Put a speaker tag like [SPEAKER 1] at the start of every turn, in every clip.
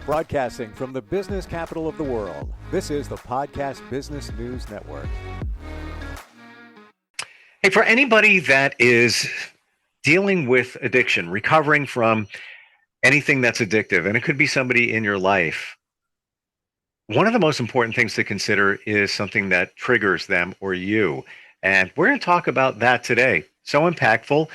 [SPEAKER 1] Broadcasting from the business capital of the world, this is the Podcast Business News Network.
[SPEAKER 2] Hey, for anybody that is dealing with addiction, recovering from anything that's addictive, and it could be somebody in your life, one of the most important things to consider is something that triggers them or you. And we're going to talk about that today. So impactful.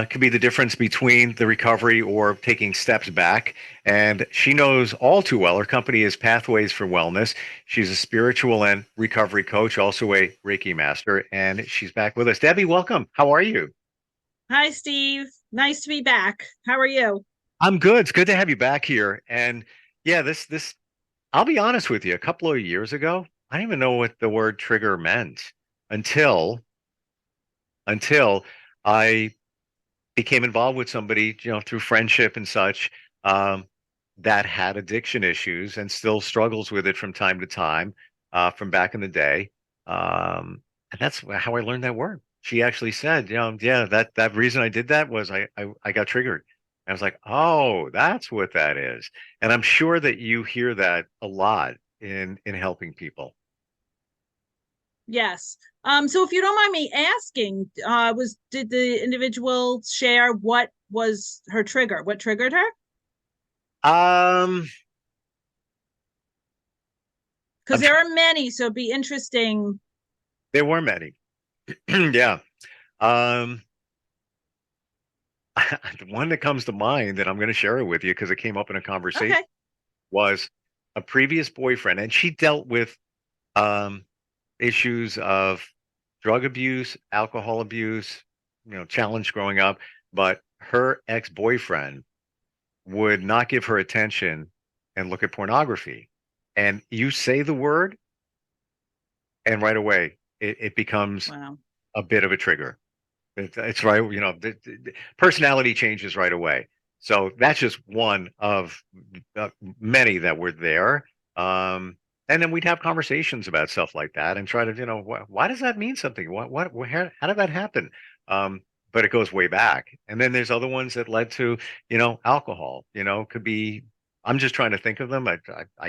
[SPEAKER 2] Could be the difference between the recovery or taking steps back. And she knows all too well. Her company is Pathways for Wellness. She's a spiritual and recovery coach, also a Reiki master. And she's back with us. Debbie, welcome. How are you?
[SPEAKER 3] Hi, Steve. Nice to be back. How are you?
[SPEAKER 2] I'm good. It's good to have you back here. And yeah, this I'll be honest with you. A couple of years ago, I didn't even know what the word trigger meant until I became involved with somebody, through friendship and such, that had addiction issues and still struggles with it from time to time, from back in the day. And that's how I learned that word. She actually said, yeah, that reason I did that was I got triggered. I was like, oh, that's what that is. And I'm sure that you hear that a lot in helping people.
[SPEAKER 3] Yes. So if you don't mind me asking, did the individual share what was her trigger? What triggered her? Because there are many, so it'd be interesting.
[SPEAKER 2] There were many. Yeah. The one that comes to mind that I'm going to share it with you because it came up in a conversation was a previous boyfriend, and she dealt with issues of drug abuse, alcohol abuse, challenge growing up, but her ex-boyfriend would not give her attention and look at pornography. And you say the word, and right away it becomes a bit of a trigger. It's right, the personality changes right away. So that's just one of many that were there. And then we'd have conversations about stuff like that and try to, why does that mean something? How did that happen? But it goes way back. And then there's other ones that led to, alcohol, could be, I'm just trying to think of them. I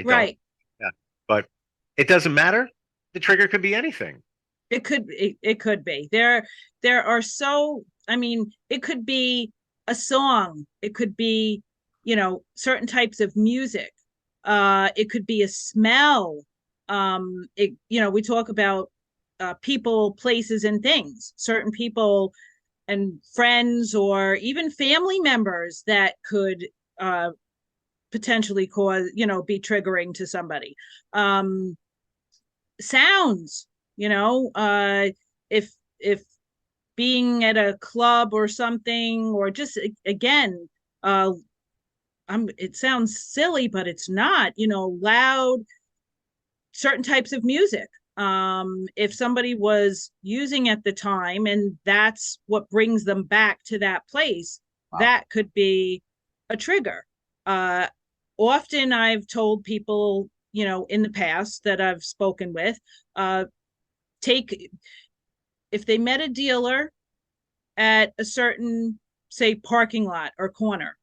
[SPEAKER 2] don't, yeah, but it doesn't matter. The trigger could be anything.
[SPEAKER 3] It could be. There are it could be a song. It could be, certain types of music. It could be a smell. We talk about people, places, and things. Certain people and friends or even family members that could potentially cause, be triggering to somebody. Sounds, if being at a club or something, or just again, it sounds silly, but it's not, loud, certain types of music. If somebody was using at the time and that's what brings them back to that place, that could be a trigger. Often I've told people, in the past that I've spoken with, if they met a dealer at a certain, say, parking lot or corner,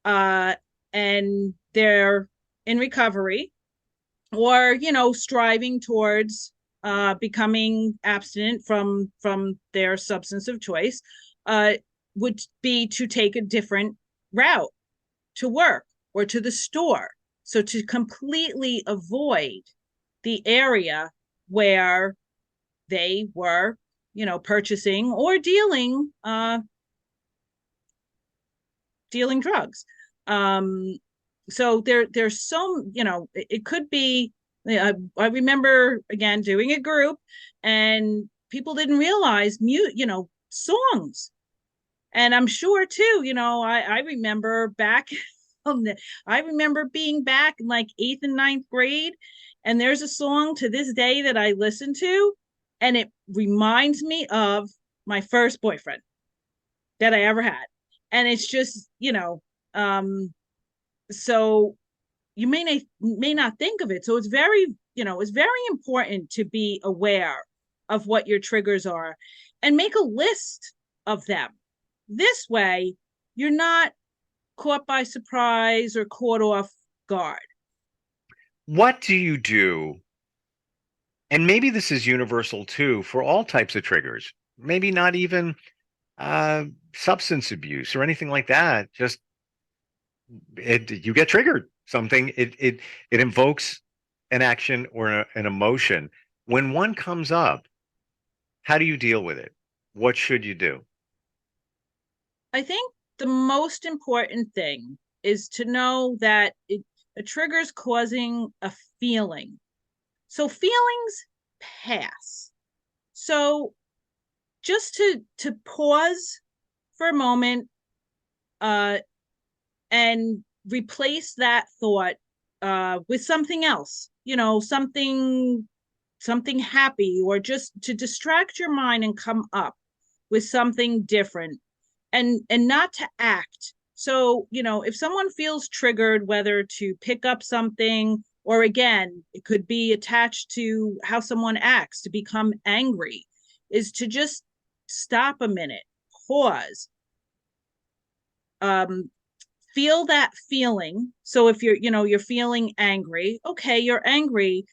[SPEAKER 3] and they're in recovery or, striving towards becoming abstinent from their substance of choice, would be to take a different route to work or to the store. So to completely avoid the area where they were, purchasing or dealing drugs. So there's some, it could be, I remember again doing a group and people didn't realize songs. And I'm sure too, I remember back, I remember being back in like 8th and 9th grade, and there's a song to this day that I listen to, and it reminds me of my first boyfriend that I ever had. And it's just, so you may not think of it. So it's very, it's very important to be aware of what your triggers are and make a list of them. This way, you're not caught by surprise or caught off guard.
[SPEAKER 2] What do you do? And maybe this is universal too for all types of triggers. Maybe not even uh, substance abuse or anything like that. Just you get triggered. Something it invokes an action or an emotion. When one comes up, how do you deal with it? What should you do?
[SPEAKER 3] I think the most important thing is to know that a trigger is causing a feeling. So feelings pass. So just to pause for a moment, uh, and replace that thought with something else, something happy, or just to distract your mind and come up with something different, and not to act. So if someone feels triggered, whether to pick up something, or again it could be attached to how someone acts, to become angry, is to just stop a minute, pause, um, feel that feeling. So if you're feeling angry, okay, you're angry,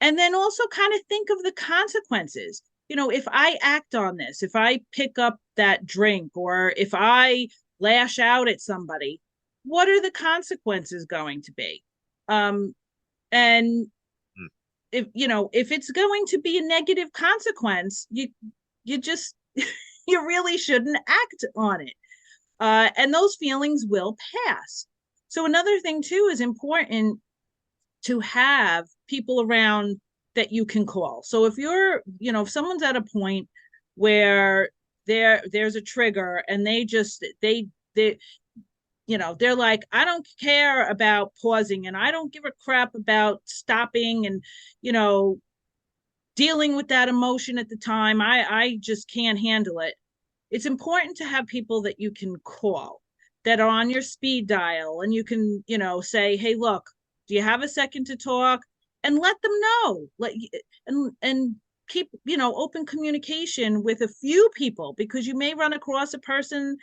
[SPEAKER 3] and then also kind of think of the consequences. If I act on this, if I pick up that drink, or if I lash out at somebody, what are the consequences going to be? And
[SPEAKER 2] Hmm.
[SPEAKER 3] if it's going to be a negative consequence, you just you really shouldn't act on it. And those feelings will pass. So another thing too is important to have people around that you can call. So if someone's at a point where there's a trigger, and they're like, I don't care about pausing, and I don't give a crap about stopping, and you know dealing with that emotion at the time. I just can't handle it. It's important to have people that you can call, that are on your speed dial, and you can say, hey, look, do you have a second to talk? And let them know. And keep open communication with a few people, because you may run across a person.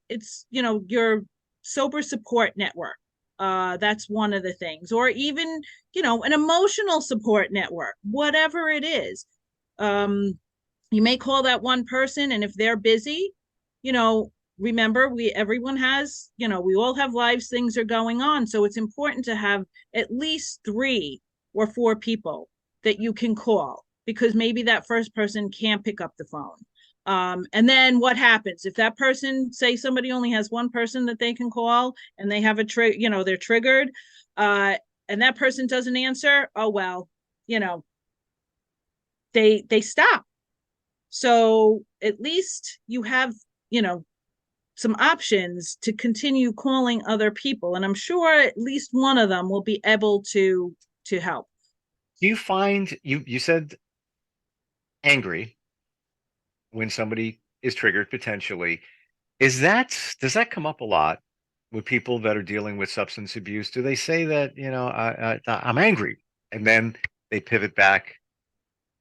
[SPEAKER 3] It's your sober support network. That's one of the things. Or even an emotional support network, whatever it is. You may call that one person, and if they're busy, you know remember, we all have lives, things are going on. So it's important to have at least 3 or 4 people that you can call, because maybe that first person can't pick up the phone. And then what happens if that person, say somebody only has one person that they can call, and they have they're triggered, and that person doesn't answer? Oh well, they stop. So at least you have, some options to continue calling other people. And I'm sure at least one of them will be able to help.
[SPEAKER 2] Do you find you said angry when somebody is triggered potentially? Does that come up a lot with people that are dealing with substance abuse? Do they say that, I'm angry, and then they pivot back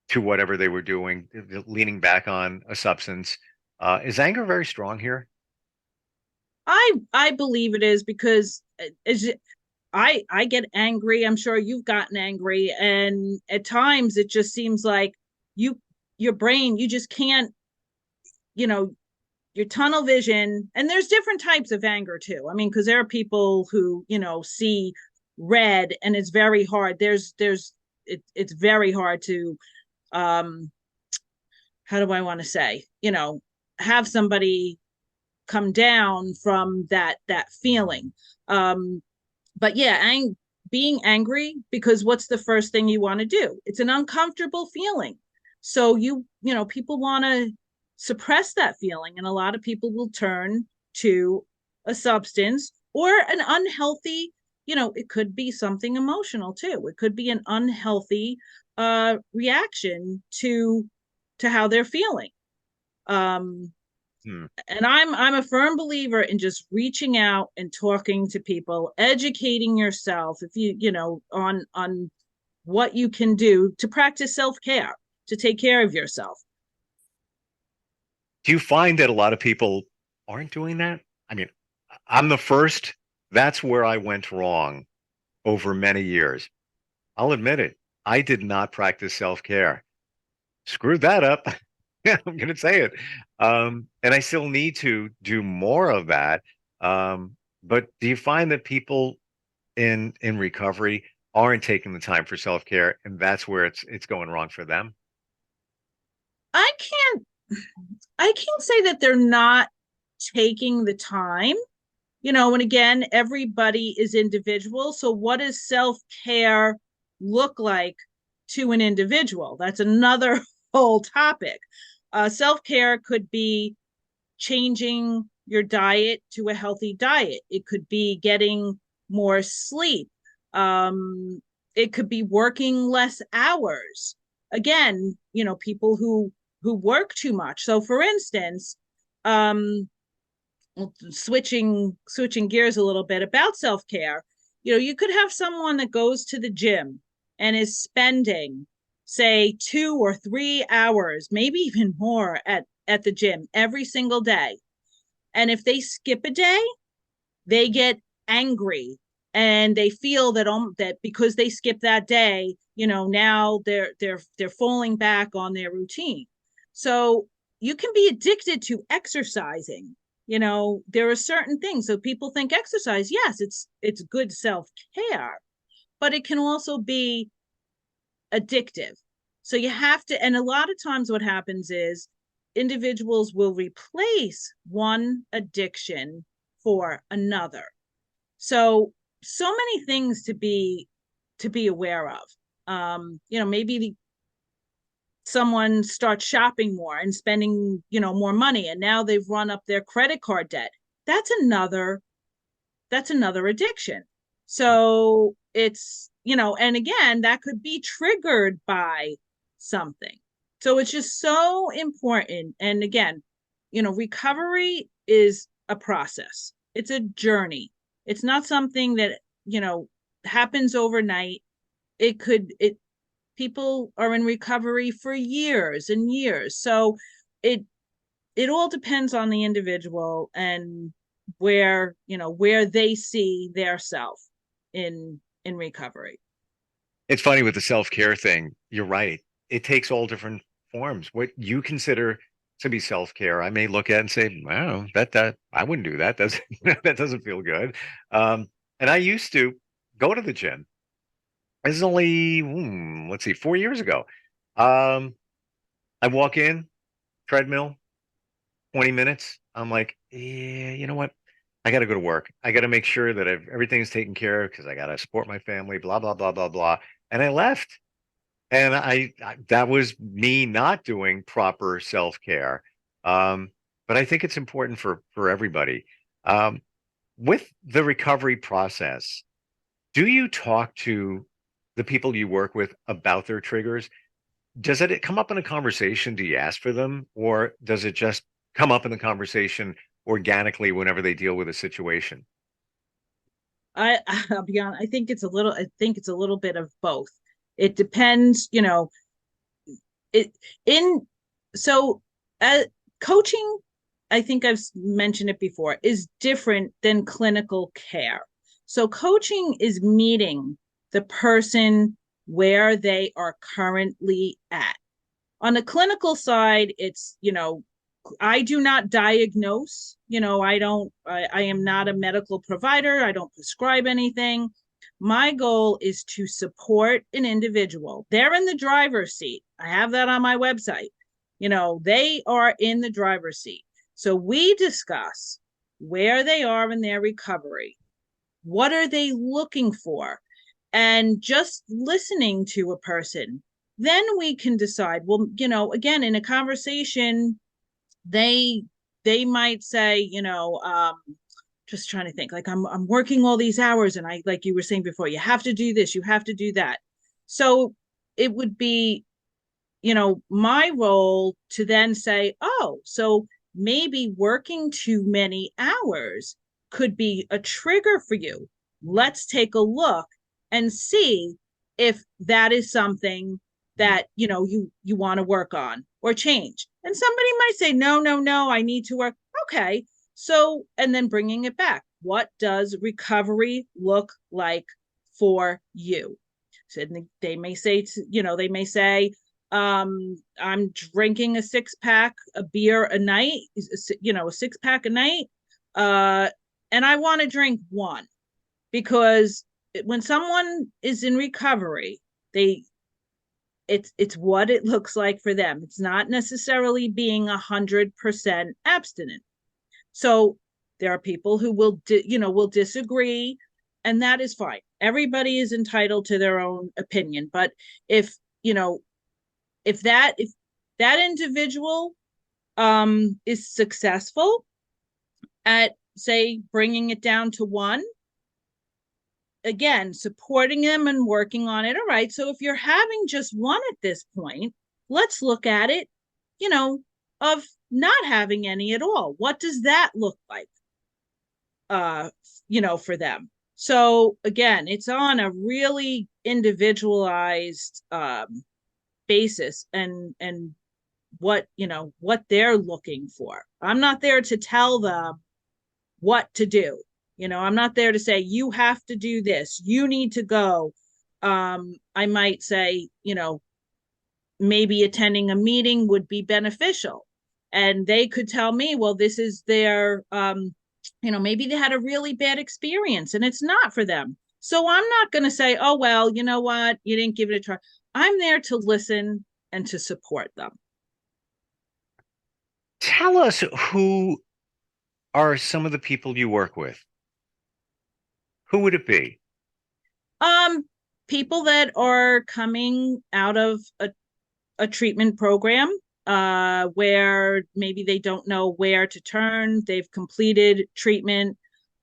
[SPEAKER 2] to whatever they were doing, leaning back on a substance? Is anger very strong here?
[SPEAKER 3] I believe it is, because I get angry. I'm sure you've gotten angry, and at times it just seems like you your brain, you just can't, you know your tunnel vision. And there's different types of anger too. I mean, because there are people who see red, and it's very hard. It's very hard to, um how do I want to say, have somebody come down from that feeling. But yeah, being angry, because what's the first thing you want to do? It's an uncomfortable feeling. So people want to suppress that feeling, and a lot of people will turn to a substance, or an unhealthy, it could be something emotional too. It could be an unhealthy reaction to how they're feeling. um
[SPEAKER 2] Hmm.
[SPEAKER 3] and I'm a firm believer in just reaching out and talking to people, educating yourself, if on what you can do to practice self-care, to take care of yourself.
[SPEAKER 2] Do you find that a lot of people aren't doing that? I mean, I'm the first. That's where I went wrong. over many years. I'll admit it. I did not practice self-care. Screwed that up. Yeah, I'm going to say it. And I still need to do more of that. But do you find that people in recovery aren't taking the time for self-care, and that's where it's going wrong for them?
[SPEAKER 3] I can't I can't say that they're not taking the time, and again, everybody is individual. So what does self-care look like to an individual? That's another whole topic. Self-care could be changing your diet to a healthy diet. It could be getting more sleep. It could be working less hours. Again, people who work too much. So for instance, um, switching gears a little bit about self-care, you could have someone that goes to the gym and is spending, say, 2 or 3 hours, maybe even more, at the gym every single day. And if they skip a day, they get angry, and they feel that because they skip that day, now they're falling back on their routine. So you can be addicted to exercising. There are certain things. So people think exercise, yes, it's good self-care, but it can also be addictive. So you have to, and a lot of times what happens is individuals will replace one addiction for another. So many things to be aware of. Maybe someone starts shopping more and spending, more money, and now they've run up their credit card debt. That's another addiction. So it's, and again, that could be triggered by something. So it's just so important. And again, recovery is a process. It's a journey. It's not something that, happens overnight. It people are in recovery for years and years. So it all depends on the individual and where they see their self in recovery.
[SPEAKER 2] It's funny with the self-care thing. You're right. It takes all different forms. What you consider to be self-care, I may look at and say, "Wow, that I wouldn't do that. Doesn't that doesn't feel good." And I used to go to the gym. This is only, let's see, 4 years ago. Um, I walk in, treadmill, 20 minutes. I'm like, yeah, you know what? I got to go to work. I got to make sure that everything's taken care of because I got to support my family, blah, blah, blah, blah, blah. And I left. And that was me not doing proper self-care. Um, but I think it's important for everybody. Um, with the recovery process, do you talk to the people you work with about their triggers? Does it come up in a conversation? Do you ask for them, or does it just come up in the conversation organically whenever they deal with a situation?
[SPEAKER 3] I'll be honest. I think it's a little bit of both. It depends, it in so uh, coaching, I think I've mentioned it before, is different than clinical care. So coaching is meeting the person where they are currently at. On the clinical side, it's, I do not diagnose. I am not a medical provider. I don't prescribe anything. My goal is to support an individual. They're in the driver's seat. I have that on my website. They are in the driver's seat. So we discuss where they are in their recovery. What are they looking for? And just listening to a person, then we can decide, well, again, in a conversation, they they might say, just trying to think, like, I'm working all these hours, and I, like you were saying before, you have to do this, you have to do that. So it would be, my role to then say, oh, so maybe working too many hours could be a trigger for you. Let's take a look and see if that is something that you want to work on or change. And somebody might say, no, no, no, I need to work. Okay. So, and then bringing it back, what does recovery look like for you. So they may say, I'm drinking a 6-pack of beer a night, a 6-pack a night, and I want to drink one, because when someone is in recovery, it's what it looks like for them. It's not necessarily being 100% abstinent. So there are people who will disagree, and that is fine. Everybody is entitled to their own opinion. But if that individual is successful at, say, bringing it down to one, again, supporting them and working on it. All right, so if you're having just one at this point, let's look at it, of not having any at all. What does that look like, for them? So again, it's on a really individualized basis, and what they're looking for. I'm not there to tell them what to do. I'm not there to say, you have to do this, you need to go. I might say, maybe attending a meeting would be beneficial. And they could tell me, well, this is their, maybe they had a really bad experience and it's not for them. So I'm not going to say, oh, well, you know what, you didn't give it a try. I'm there to listen and to support them.
[SPEAKER 2] Tell us, who are some of the people you work with? Who would it be?
[SPEAKER 3] People that are coming out of a treatment program, where maybe they don't know where to turn. They've completed treatment.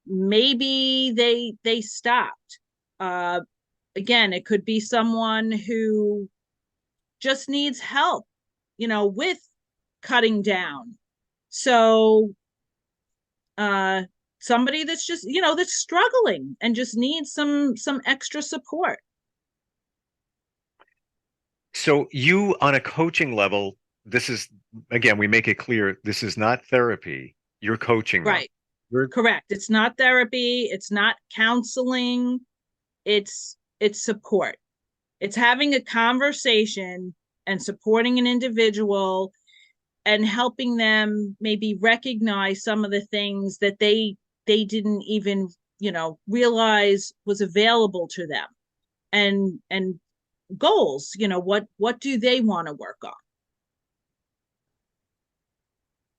[SPEAKER 3] Maybe they stopped. Again, it could be someone who just needs help, with cutting down. So somebody that's just, that's struggling and just needs some extra support.
[SPEAKER 2] So you, on a coaching level, this is, again, we make it clear, this is not therapy. You're coaching them.
[SPEAKER 3] Right. Correct. It's not therapy. It's not counseling. It's support. It's having a conversation and supporting an individual and helping them maybe recognize some of the things that they didn't even, realize was available to them, and goals, what do they want to work on?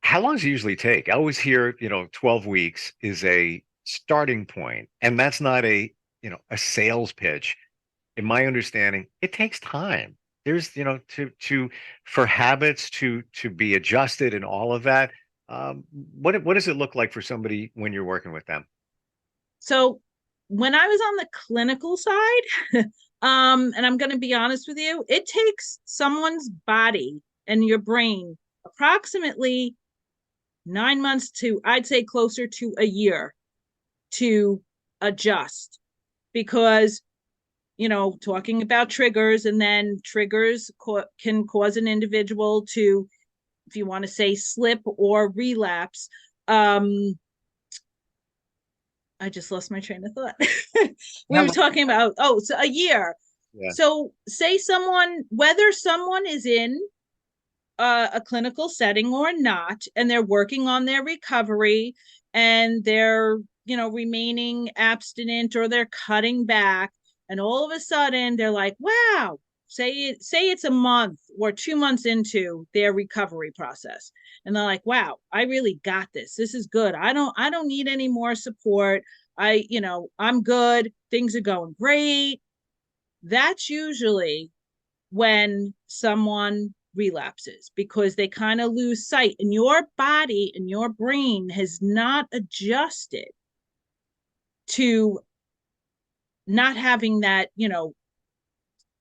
[SPEAKER 2] How long does it usually take? I always hear, 12 weeks is a starting point, and that's not a sales pitch. In my understanding, it takes time. There's, for habits to be adjusted and all of that. What does it look like for somebody when you're working with them?
[SPEAKER 3] So when I was on the clinical side, and I'm going to be honest with you, it takes someone's body and your brain approximately 9 months to, I'd say, closer to a year to adjust, because talking about triggers, and then triggers can cause an individual to, if you want to say, slip or relapse. I just lost my train of thought. We were talking about, so a year. Yeah. So say whether someone is in a clinical setting or not, and they're working on their recovery, and they're, remaining abstinent, or they're cutting back, and all of a sudden they're like, wow, say it's a month or 2 months into their recovery process, and they're like, wow, I really got this. This is good. I don't need any more support. I'm good. Things are going great. That's usually when someone relapses, because they kind of lose sight, and your body and your brain has not adjusted to not having that,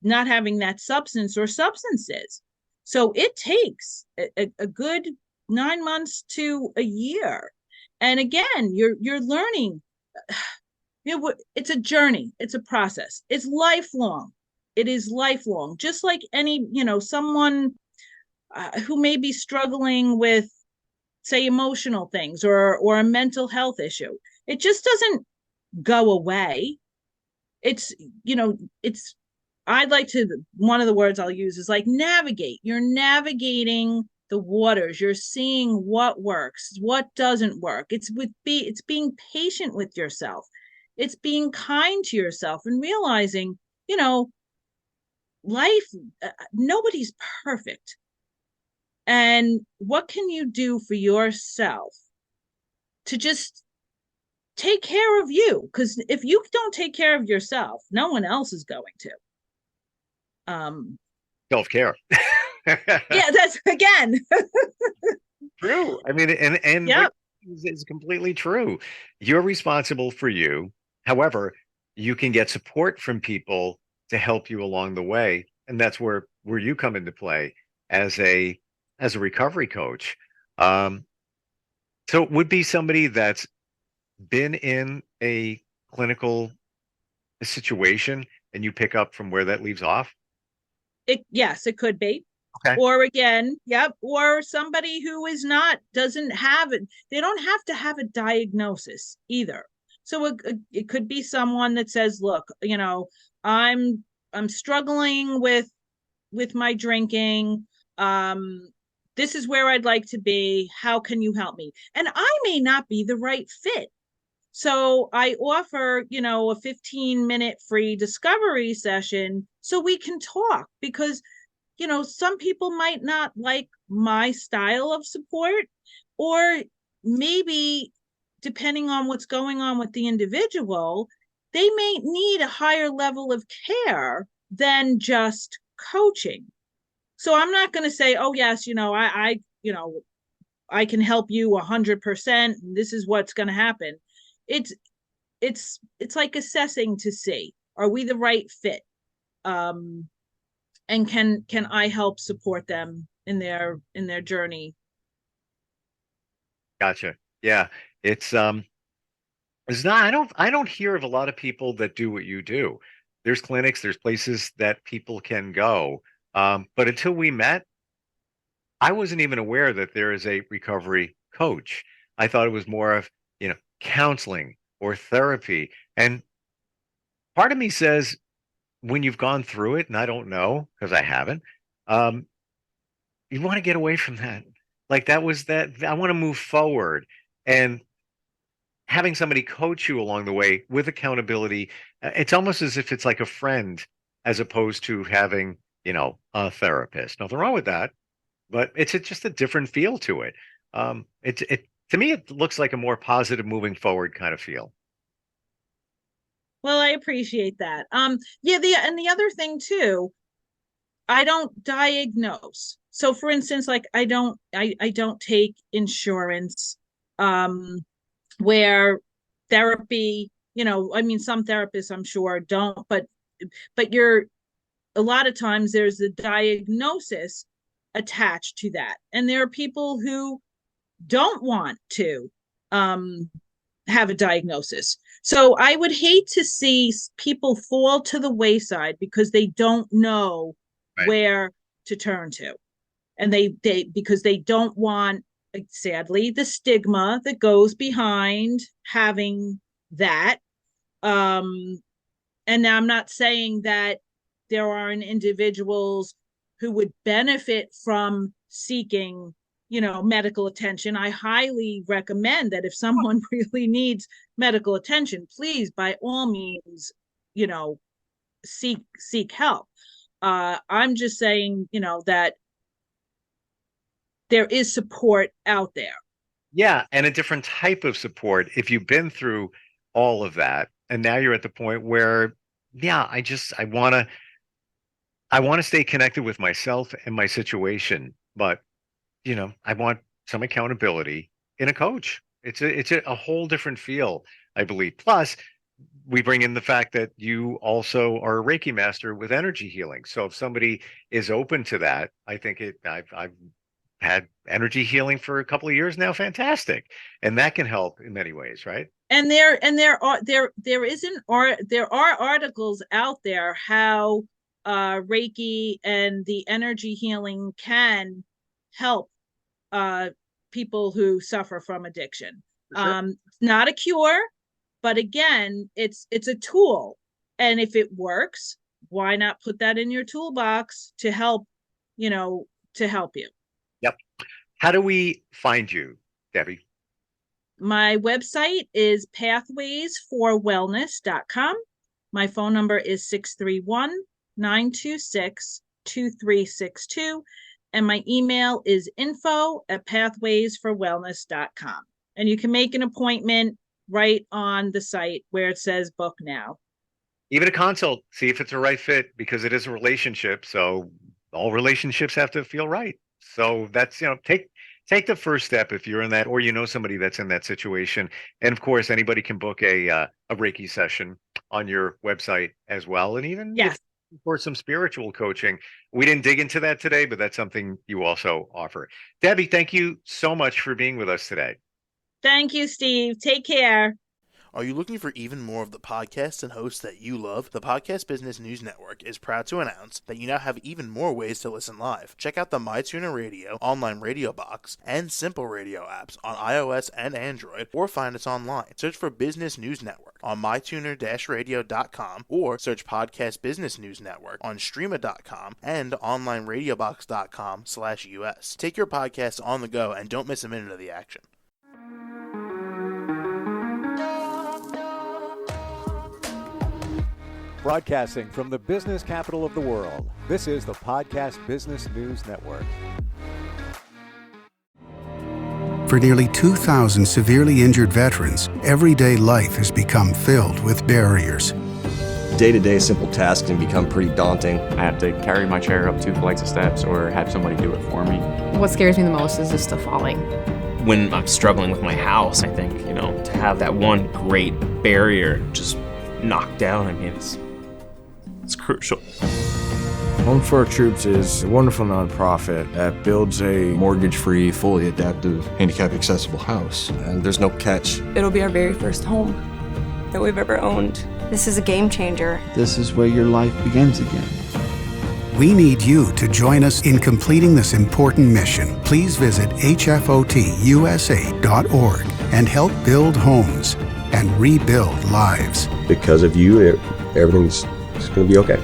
[SPEAKER 3] not having that substance or substances. So it takes a good 9 months to a year. And again, you're learning. It's a journey. It's a process. It's lifelong. It is lifelong. Just like any, someone who may be struggling with, say, emotional things, or a mental health issue. It just doesn't go away. it's, it's, I'd like to, one of the words I'll use is like navigate. You're navigating the waters. You're seeing what works, what doesn't work. It's being patient with yourself. It's being kind to yourself and realizing, life, nobody's perfect. And what can you do for yourself to just take care of you? Because if you don't take care of yourself, no one else is going to.
[SPEAKER 2] Self-care.
[SPEAKER 3] Yeah, that's again.
[SPEAKER 2] True. I mean, and
[SPEAKER 3] Yep.
[SPEAKER 2] what is completely true. You're responsible for you. However, you can get support from people to help you along the way, and that's where you come into play as a recovery coach. Um, so it would be somebody that's been in a clinical situation, and you pick up from where that leaves off.
[SPEAKER 3] Yes, it could be.
[SPEAKER 2] Okay.
[SPEAKER 3] Or again, yep, or somebody who is not, doesn't have it. They don't have to have a diagnosis either. So it could be someone that says, look, I'm I'm struggling with my drinking. This is where I'd like to be. How can you help me? And I may not be the right fit. So I offer, a 15-minute free discovery session so we can talk, because, some people might not like my style of support, or maybe depending on what's going on with the individual, they may need a higher level of care than just coaching. So I'm not going to say, oh yes, I can help you 100%. This is what's going to happen. It's it's like assessing to see, are we the right fit, and can I help support them in their journey.
[SPEAKER 2] Gotcha. Yeah. It's not, I don't hear of a lot of people that do what you do. There's clinics, there's places that people can go. But until we met, I wasn't even aware that there is a recovery coach. I thought it was more of, counseling or therapy. And part of me says when you've gone through it, and I don't know because I haven't, um, you want to get away from that. Like that was that I want to move forward. And having somebody coach you along the way with accountability, it's almost as if it's like a friend as opposed to having, a therapist. Nothing wrong with that, but just a different feel to it. It to me, it looks like a more positive moving forward kind of feel.
[SPEAKER 3] Well, I appreciate that. Yeah, the other thing too, I don't diagnose. So for instance, like I don't take insurance, where therapy, I mean, some therapists I'm sure don't, but you're, a lot of times there's a diagnosis attached to that. And there are people who don't want to um, have a diagnosis. So I would hate to see people fall to the wayside because they don't know
[SPEAKER 2] Right.
[SPEAKER 3] where to turn to. And because they don't want, sadly, the stigma that goes behind having that. Um, and now I'm not saying that there aren't individuals who would benefit from seeking, medical attention. I highly recommend that if someone really needs medical attention, please, by all means, you know, seek help. I'm just saying, that there is support out there.
[SPEAKER 2] Yeah, and a different type of support if you've been through all of that, and now you're at the point where, yeah, I want to stay connected with myself and my situation, but I want some accountability in a coach. It's a whole different feel, I believe. Plus, we bring in the fact that you also are a Reiki master with energy healing. So if somebody is open to that, I think I've had energy healing for a couple of years now. Fantastic, and that can help in many ways, right?
[SPEAKER 3] There are articles out there how Reiki and the energy healing can help uh, people who suffer from addiction.
[SPEAKER 2] For sure.
[SPEAKER 3] It's not a cure, but again, it's a tool. And if it works, why not put that in your toolbox to help, to help you?
[SPEAKER 2] Yep. How do we find you, Debbie?
[SPEAKER 3] My website is pathwaysforwellness.com. My phone number is 631-926-2362. And my email is info@pathwaysforwellness.com. And you can make an appointment right on the site where it says book now.
[SPEAKER 2] Even a consult, see if it's a right fit, because it is a relationship. So all relationships have to feel right. So that's, take the first step if you're in that, or somebody that's in that situation. And of course, anybody can book a Reiki session on your website as well. And even
[SPEAKER 3] Yes.
[SPEAKER 2] for some spiritual coaching. We didn't dig into that today, but that's something you also offer. Debbie, thank you so much for being with us today.
[SPEAKER 3] Thank you, Steve. Take care.
[SPEAKER 4] Are you looking for even more of the podcasts and hosts that you love? The Podcast Business News Network is proud to announce that you now have even more ways to listen live. Check out the MyTuner Radio, online radio box, and Simple Radio apps on iOS and Android, or find us online. Search for Business News Network on mytuner-radio.com, or search Podcast Business News Network on streama.com and onlineradiobox.com/US. Take your podcast on the go and don't miss a minute of the action.
[SPEAKER 1] Broadcasting from the business capital of the world, this is the Podcast Business News Network.
[SPEAKER 5] For nearly 2,000 severely injured veterans, everyday life has become filled with barriers.
[SPEAKER 6] Day-to-day simple tasks can become pretty daunting.
[SPEAKER 7] I have to carry my chair up 2 flights of steps or have somebody do it for me.
[SPEAKER 8] What scares me the most is just the falling.
[SPEAKER 9] When I'm struggling with my house, I think, to have that one great barrier just knocked down, it's crucial.
[SPEAKER 10] Home for Our Troops is a wonderful nonprofit that builds a
[SPEAKER 6] mortgage-free, fully adaptive, handicap-accessible house. And there's no catch.
[SPEAKER 11] It'll be our very first home that we've ever owned.
[SPEAKER 12] This is a game changer.
[SPEAKER 13] This is where your life begins again.
[SPEAKER 5] We need you to join us in completing this important mission. Please visit hfotusa.org and help build homes and rebuild lives.
[SPEAKER 6] Because of you, everything's going to be okay.